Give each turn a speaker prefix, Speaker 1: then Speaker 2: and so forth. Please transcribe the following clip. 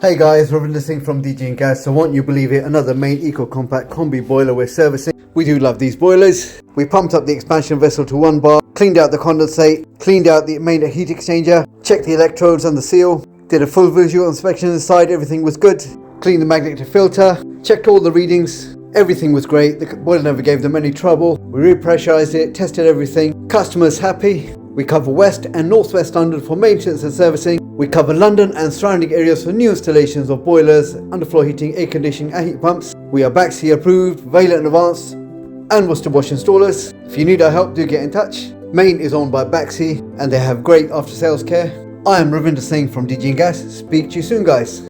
Speaker 1: Hey guys, Ravinder Singh from DG & Gas. So won't you believe it, another main eco-compact combi boiler we're servicing. We do love these boilers. We pumped up the expansion vessel to 1 bar, cleaned out the condensate, cleaned out the main heat exchanger, checked the electrodes and the seal, did a full visual inspection inside, everything was good. Cleaned the magnetic filter, checked all the readings, everything was great. The boiler never gave them any trouble. We repressurized it, tested everything. Customers happy. We cover West and Northwest London for maintenance and servicing. We cover London and surrounding areas for new installations of boilers, underfloor heating, air conditioning and heat pumps. We are BAXI approved, Valet and Advanced and Worcester Wash installers. If you need our help, do get in touch. Main is owned by BAXI and they have great after sales care. I am Ravinder Singh from DG & Gas. Speak to you soon guys.